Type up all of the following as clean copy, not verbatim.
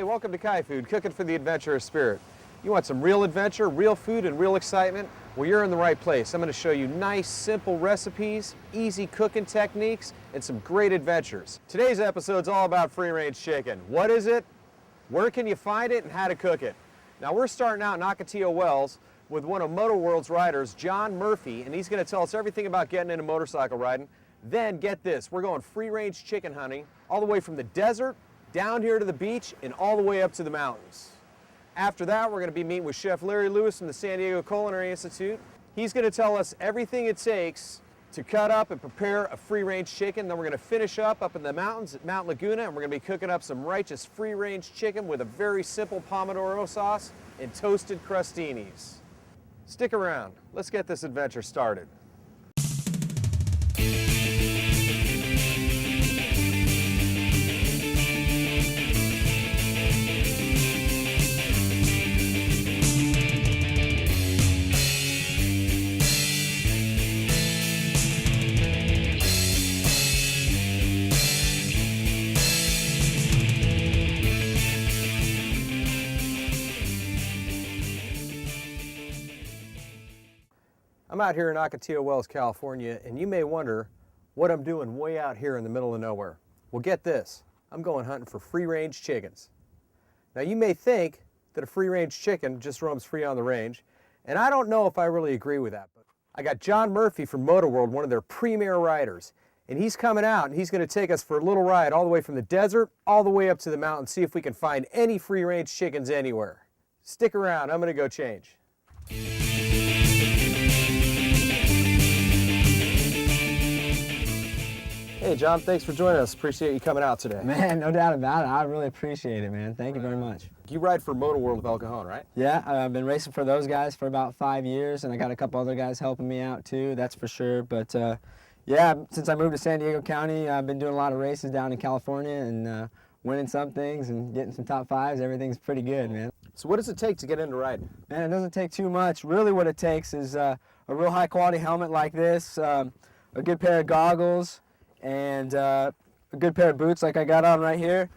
Hey, welcome to Kai Food, cooking for the adventurous spirit. You want some real adventure, real food, and real excitement? Well, you're in the right place. I'm going to show you nice, simple recipes, easy cooking techniques, and some great adventures. Today's episode's all about free-range chicken. What is it? Where can you find it? And how to cook it? Now, we're starting out in Ocotillo Wells with one of Moto World's riders, John Murphy, and he's going to tell us everything about getting into motorcycle riding. Then, get this, we're going free-range chicken hunting all the way from the desert down here to the beach and all the way up to the mountains. After that, we're going to be meeting with Chef Larry Lewis from the San Diego Culinary Institute. He's going to tell us everything it takes to cut up and prepare a free-range chicken. Then we're going to finish up in the mountains at Mount Laguna, and we're going to be cooking up some righteous free-range chicken with a very simple pomodoro sauce and toasted crostinis. Stick around. Let's get this adventure started. I'm out here in Ocotillo Wells, California, and you may wonder what I'm doing way out here in the middle of nowhere. Well, get this, I'm going hunting for free-range chickens. Now, you may think that a free-range chicken just roams free on the range, and I don't know if I really agree with that. But I got John Murphy from Moto World, one of their premier riders, and he's coming out and he's going to take us for a little ride all the way from the desert all the way up to the mountain, see if we can find any free-range chickens anywhere. Stick around, I'm going to go change. Hey John, thanks for joining us. Appreciate you coming out today. Man, no doubt about it. I really appreciate it, man. Thank you very much. You ride for Moto World of El Cajon, right? Yeah, I've been racing for those guys for about 5 years, and I got a couple other guys helping me out too, that's for sure. But yeah, since I moved to San Diego County, I've been doing a lot of races down in California and winning some things and getting some top fives. Everything's pretty good, man. So what does it take to get into riding? Man, it doesn't take too much. Really what it takes is a real high quality helmet like this, a good pair of goggles, and a good pair of boots like I got on right here,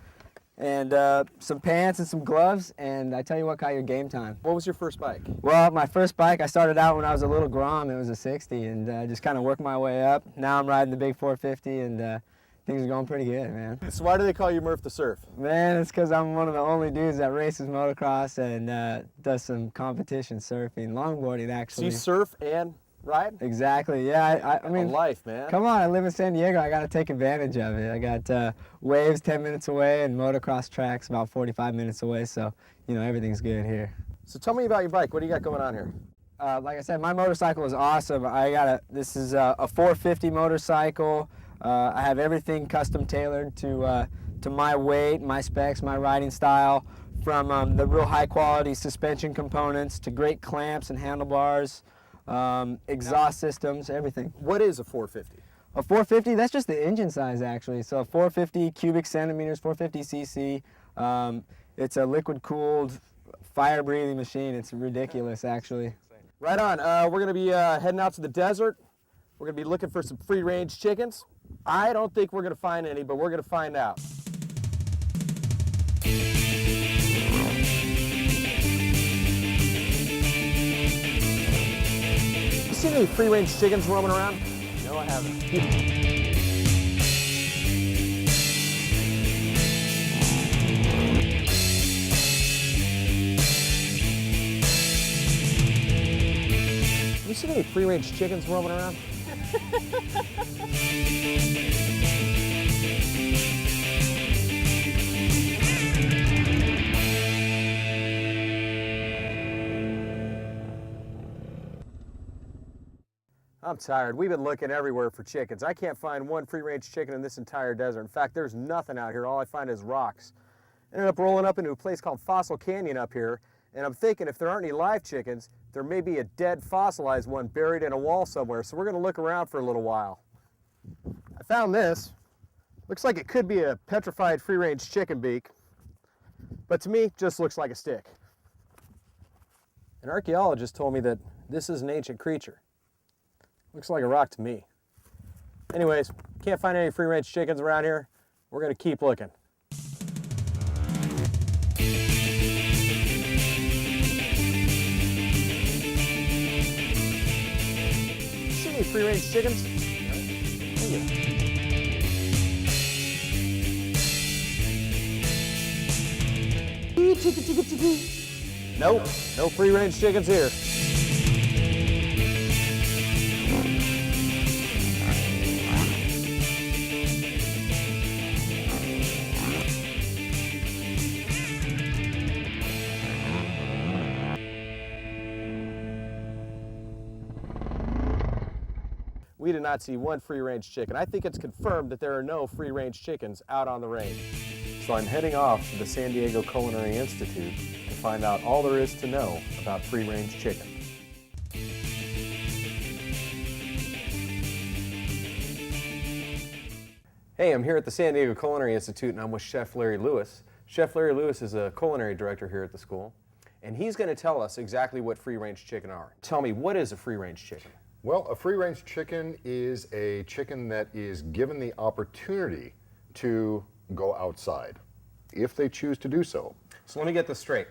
and some pants and some gloves, and I tell you what, Kai, your game time. What was your first bike? Well, my first bike, I started out when I was a little Grom. It was a 60, and just kind of worked my way up. Now I'm riding the big 450, and things are going pretty good, man. So why do they call you Murph the Surf? Man, it's because I'm one of the only dudes that races motocross and does some competition surfing, longboarding actually. So you surf and ride? Exactly, yeah. I mean, life, man. Come on, I live in San Diego. I got to take advantage of it. I got waves 10 minutes away and motocross tracks about 45 minutes away, so, you know, everything's good here. So tell me about your bike. What do you got going on here? Like I said, my motorcycle is awesome. This is a 450 motorcycle. I have everything custom tailored to my weight, my specs, my riding style, from the real high quality suspension components to great clamps and handlebars, exhaust systems, everything. What is a 450? A 450, that's just the engine size actually. So 450 cubic centimeters, 450 cc. It's a liquid cooled, fire breathing machine. It's ridiculous actually. Right on. We're going to be heading out to the desert. We're going to be looking for some free range chickens. I don't think we're going to find any, but we're going to find out. You seen any free range chickens roaming around? No, I haven't. You seen any free range chickens roaming around? I'm tired. We've been looking everywhere for chickens. I can't find one free-range chicken in this entire desert. In fact, there's nothing out here. All I find is rocks. Ended up rolling up into a place called Fossil Canyon up here, and I'm thinking if there aren't any live chickens, there may be a dead fossilized one buried in a wall somewhere, so we're going to look around for a little while. I found this. Looks like it could be a petrified free-range chicken beak, but to me, just looks like a stick. An archaeologist told me that this is an ancient creature. Looks like a rock to me. Anyways, can't find any free-range chickens around here. We're going to keep looking. free-range chickens? Thank you. Nope, no free-range chickens here. We did not see one free-range chicken. I think it's confirmed that there are no free-range chickens out on the range. So I'm heading off to the San Diego Culinary Institute to find out all there is to know about free-range chicken. Hey, I'm here at the San Diego Culinary Institute and I'm with Chef Larry Lewis. Chef Larry Lewis is a culinary director here at the school, and he's going to tell us exactly what free-range chicken are. Tell me, what is a free-range chicken? Well, a free-range chicken is a chicken that is given the opportunity to go outside, if they choose to do so. So let me get this straight.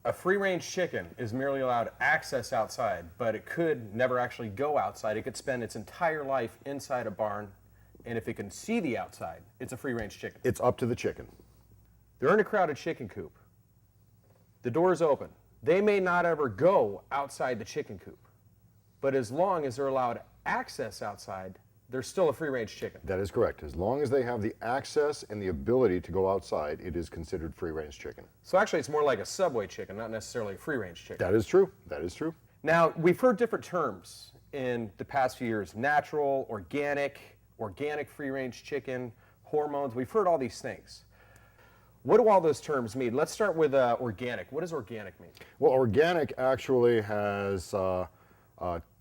A free-range chicken is merely allowed access outside, but it could never actually go outside. It could spend its entire life inside a barn, and if it can see the outside, it's a free-range chicken. It's up to the chicken. They're in a crowded chicken coop. The door's open. They may not ever go outside the chicken coop, but as long as they're allowed access outside, they're still a free-range chicken. That is correct. As long as they have the access and the ability to go outside, it is considered free-range chicken. So actually, it's more like a Subway chicken, not necessarily a free-range chicken. That is true. That is true. Now, we've heard different terms in the past few years: natural, organic free-range chicken, hormones. We've heard all these things. What do all those terms mean? Let's start with organic. What does organic mean? Well, organic actually has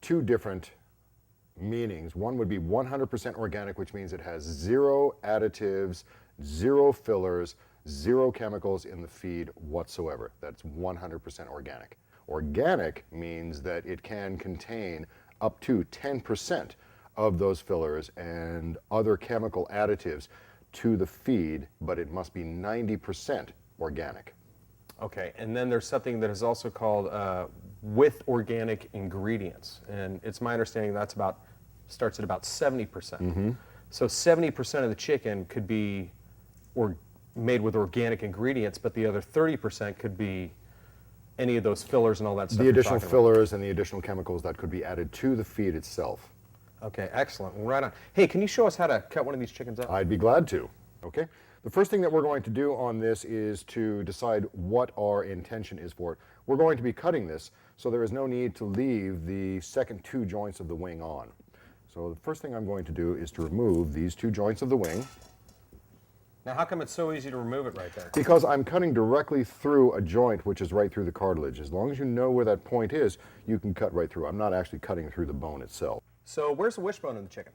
two different meanings. One would be 100% organic, which means it has zero additives, zero fillers, zero chemicals in the feed whatsoever. That's 100% organic. Organic means that it can contain up to 10% of those fillers and other chemical additives to the feed, but it must be 90% organic. Okay, and then there's something that is also called with organic ingredients, and it's my understanding that's starts at about 70%. Mm-hmm. So 70% of the chicken could be made with organic ingredients, but the other 30% could be any of those fillers and all that stuff. The additional fillers and the additional chemicals that could be added to the feed itself. Okay, excellent. Well, right on. Hey, can you show us how to cut one of these chickens up? I'd be glad to. Okay. The first thing that we're going to do on this is to decide what our intention is for it. We're going to be cutting this, so there is no need to leave the second two joints of the wing on. So the first thing I'm going to do is to remove these two joints of the wing. Now, how come it's so easy to remove it right there? Because I'm cutting directly through a joint which is right through the cartilage. As long as you know where that point is, you can cut right through. I'm not actually cutting through the bone itself. So where's the wishbone in the chicken?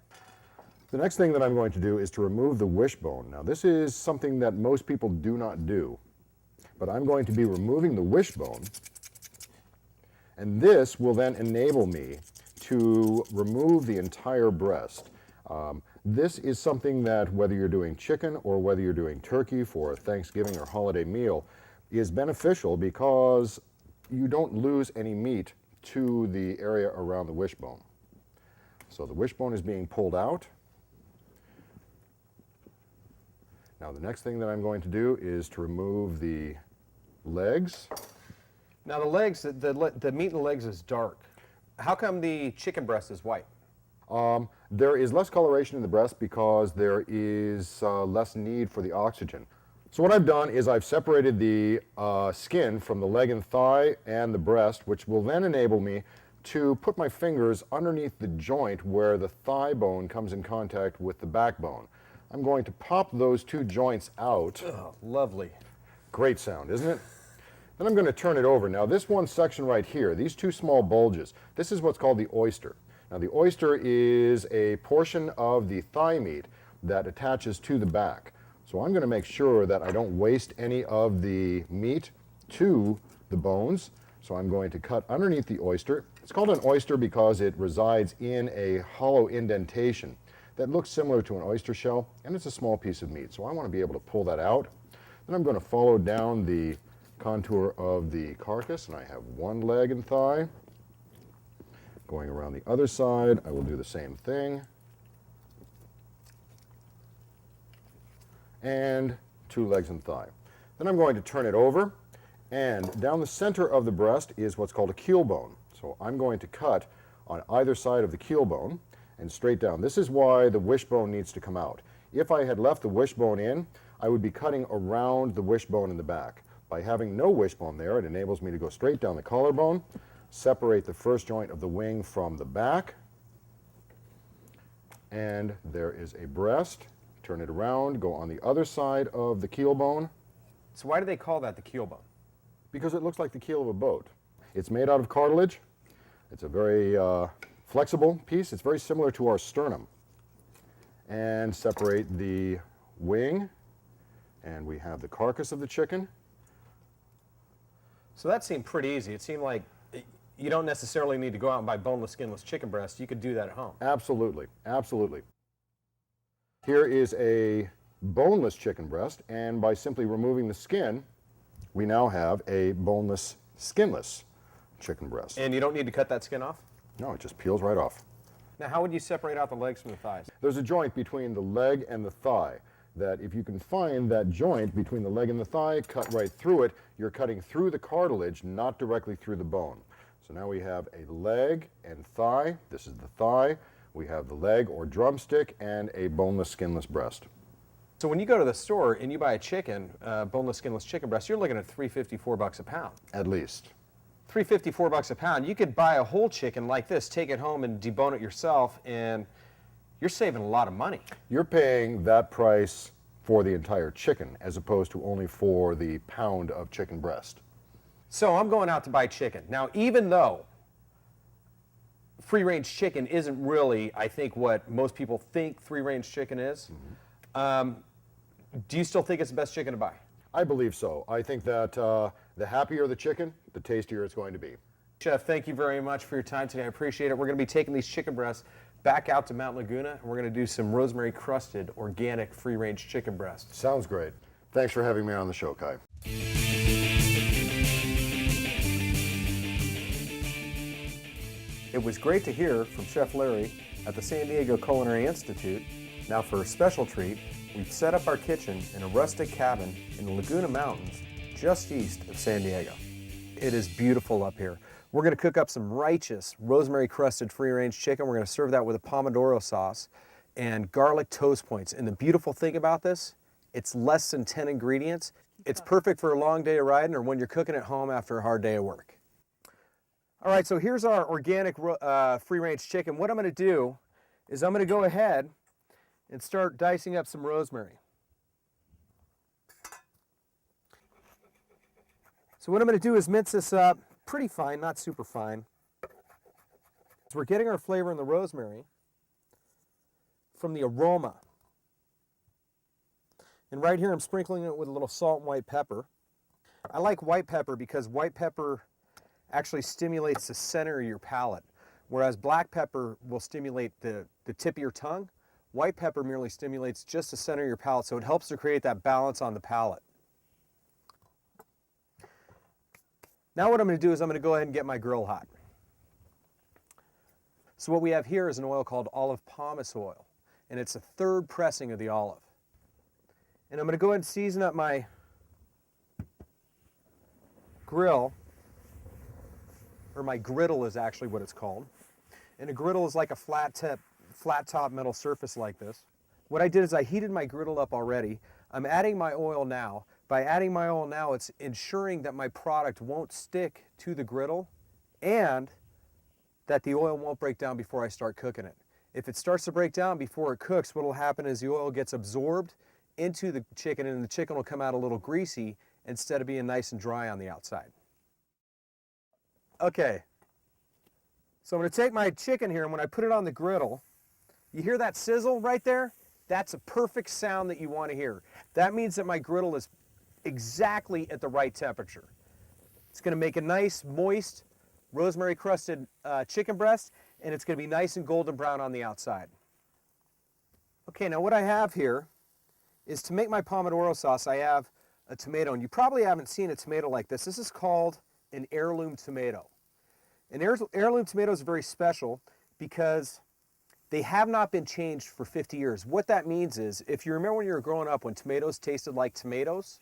The next thing that I'm going to do is to remove the wishbone. Now, this is something that most people do not do, but I'm going to be removing the wishbone, and this will then enable me to remove the entire breast. This is something that, whether you're doing chicken or whether you're doing turkey for a Thanksgiving or holiday meal, is beneficial because you don't lose any meat to the area around the wishbone. So the wishbone is being pulled out. Now the next thing that I'm going to do is to remove the legs. Now the legs, the meat in the legs is dark. How come the chicken breast is white? There is less coloration in the breast because there is less need for the oxygen. So what I've done is I've separated the skin from the leg and thigh and the breast, which will then enable me to put my fingers underneath the joint where the thigh bone comes in contact with the backbone. I'm going to pop those two joints out. Oh, lovely. Great sound, isn't it? Then I'm going to turn it over. Now this one section right here, these two small bulges, this is what's called the oyster. Now the oyster is a portion of the thigh meat that attaches to the back. So I'm going to make sure that I don't waste any of the meat to the bones. So I'm going to cut underneath the oyster. It's called an oyster because it resides in a hollow indentation that looks similar to an oyster shell, and it's a small piece of meat. So I want to be able to pull that out. Then I'm going to follow down the contour of the carcass, and I have one leg and thigh. Going around the other side, I will do the same thing. And 2 legs and thigh. Then I'm going to turn it over, and down the center of the breast is what's called a keel bone. So I'm going to cut on either side of the keel bone and straight down. This is why the wishbone needs to come out. If I had left the wishbone in, I would be cutting around the wishbone in the back. By having no wishbone there, it enables me to go straight down the collarbone, separate the first joint of the wing from the back, and there is a breast. Turn it around, go on the other side of the keel bone. So why do they call that the keel bone? Because it looks like the keel of a boat. It's made out of cartilage. It's a very flexible piece. It's very similar to our sternum. And separate the wing, and we have the carcass of the chicken. So that seemed pretty easy. It seemed like you don't necessarily need to go out and buy boneless, skinless chicken breast. You could do that at home. Absolutely, absolutely. Here is a boneless chicken breast, and by simply removing the skin, we now have a boneless, skinless chicken breast. And you don't need to cut that skin off? No, it just peels right off. Now, how would you separate out the legs from the thighs? There's a joint between the leg and the thigh that if you can find that joint between the leg and the thigh, cut right through it, you're cutting through the cartilage, not directly through the bone. So now we have a leg and thigh. This is the thigh. We have the leg or drumstick and a boneless, skinless breast. So when you go to the store and you buy a chicken, boneless, skinless chicken breast, you're looking at $3.54 a pound. At least. $3.54 a pound. You could buy a whole chicken like this, take it home and debone it yourself, and you're saving a lot of money. You're paying that price for the entire chicken as opposed to only for the pound of chicken breast. So I'm going out to buy chicken. Now, even though free-range chicken isn't really, I think, what most people think free-range chicken is, do you still think it's the best chicken to buy? I believe so. I think that the happier the chicken, the tastier it's going to be. Chef, thank you very much for your time today. I appreciate it. We're going to be taking these chicken breasts back out to Mount Laguna, and we're going to do some rosemary-crusted, organic, free-range chicken breasts. Sounds great. Thanks for having me on the show, Kai. It was great to hear from Chef Larry at the San Diego Culinary Institute. Now for a special treat, we've set up our kitchen in a rustic cabin in the Laguna Mountains, just east of San Diego. It is beautiful up here. We're going to cook up some righteous rosemary-crusted free-range chicken. We're going to serve that with a pomodoro sauce and garlic toast points. And the beautiful thing about this, it's less than 10 ingredients. It's perfect for a long day of riding or when you're cooking at home after a hard day of work. All right, so here's our organic free-range chicken. What I'm going to do is I'm going to go ahead and start dicing up some rosemary. So what I'm going to do is mince this up pretty fine, not super fine. So we're getting our flavor in the rosemary from the aroma. And right here I'm sprinkling it with a little salt and white pepper. I like white pepper because white pepper actually stimulates the center of your palate, whereas black pepper will stimulate the tip of your tongue. White pepper merely stimulates just the center of your palate, so it helps to create that balance on the palate. Now what I'm going to do is I'm going to go ahead and get my grill hot. So what we have here is an oil called olive pomace oil, and it's a third pressing of the olive. And I'm going to go ahead and season up my grill, or my griddle is actually what it's called. And a griddle is like a flat top metal surface like this. What I did is I heated my griddle up already. I'm adding my oil now. By adding my oil now, it's ensuring that my product won't stick to the griddle and that the oil won't break down before I start cooking it. If it starts to break down before it cooks, what will happen is the oil gets absorbed into the chicken and the chicken will come out a little greasy instead of being nice and dry on the outside. Okay, so I'm going to take my chicken here, and when I put it on the griddle, you hear that sizzle right there? That's a perfect sound that you want to hear. That means that my griddle is exactly at the right temperature. It's going to make a nice, moist, rosemary-crusted chicken breast, and it's going to be nice and golden brown on the outside. Okay, now what I have here is to make my pomodoro sauce, I have a tomato, and you probably haven't seen a tomato like this. This is called an heirloom tomato. And heirloom tomatoes are very special because they have not been changed for 50 years. What that means is, if you remember when you were growing up when tomatoes tasted like tomatoes,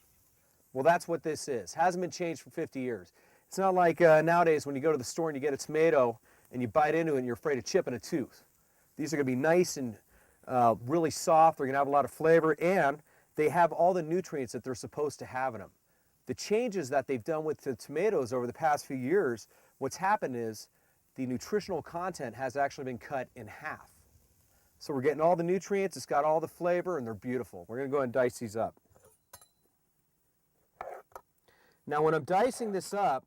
well, that's what this is. Hasn't been changed for 50 years. It's not like nowadays when you go to the store and you get a tomato and you bite into it and you're afraid of chipping a tooth. These are going to be nice and really soft. They're going to have a lot of flavor, and they have all the nutrients that they're supposed to have in them. The changes that they've done with the tomatoes over the past few years, what's happened is the nutritional content has actually been cut in half. So we're getting all the nutrients, it's got all the flavor, and they're beautiful. We're going to go ahead and dice these up. Now when I'm dicing this up,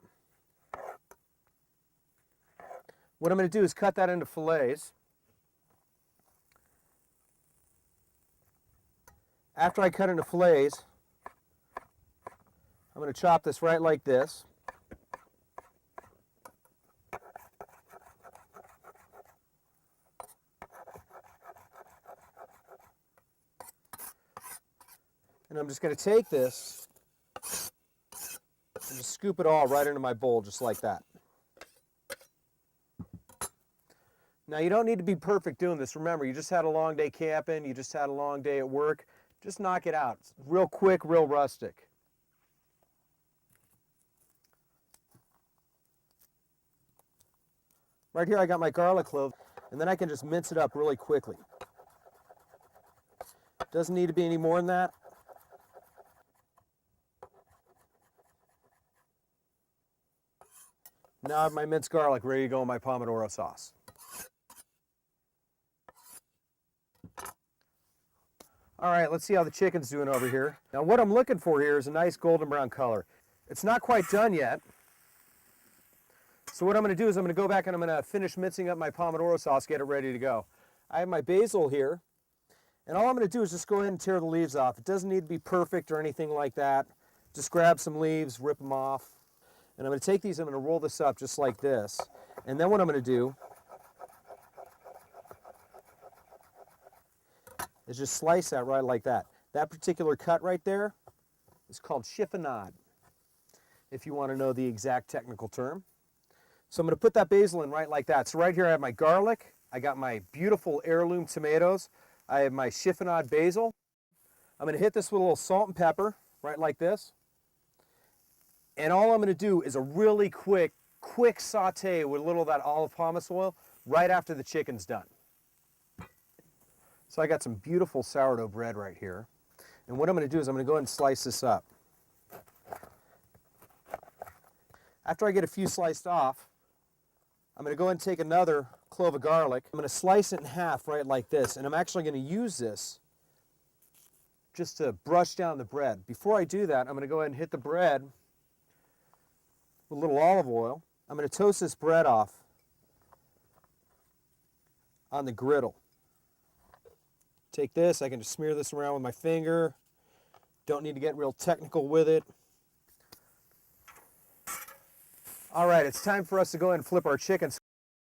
what I'm going to do is cut that into fillets. After I cut into fillets, I'm going to chop this right like this. And I'm just going to take this and just scoop it all right into my bowl just like that. Now you don't need to be perfect doing this. Remember, you just had a long day camping, you just had a long day at work. Just knock it out. It's real quick, real rustic. Right here I got my garlic clove, and then I can just mince it up really quickly. Doesn't need to be any more than that. Now I have my minced garlic ready to go in my pomodoro sauce. All right, let's see how the chicken's doing over here. Now what I'm looking for here is a nice golden brown color. It's not quite done yet. So what I'm going to do is I'm going to go back and I'm going to finish mincing up my pomodoro sauce, get it ready to go. I have my basil here, and all I'm going to do is just go ahead and tear the leaves off. It doesn't need to be perfect or anything like that. Just grab some leaves, rip them off. And I'm going to take these, I'm going to roll this up just like this. And then what I'm going to do is just slice that right like that. That particular cut right there is called chiffonade, if you want to know the exact technical term. So I'm going to put that basil in right like that. So right here I have my garlic, I got my beautiful heirloom tomatoes, I have my chiffonade basil. I'm going to hit this with a little salt and pepper, right like this. And all I'm going to do is a really quick saute with a little of that olive pomace oil right after the chicken's done. So I got some beautiful sourdough bread right here. And what I'm going to do is I'm going to go ahead and slice this up. After I get a few sliced off, I'm going to go ahead and take another clove of garlic. I'm going to slice it in half right like this. And I'm actually going to use this just to brush down the bread. Before I do that, I'm going to go ahead and hit the bread with a little olive oil. I'm going to toast this bread off on the griddle. Take this, I can just smear this around with my finger. Don't need to get real technical with it. All right, it's time for us to go ahead and flip our chicken.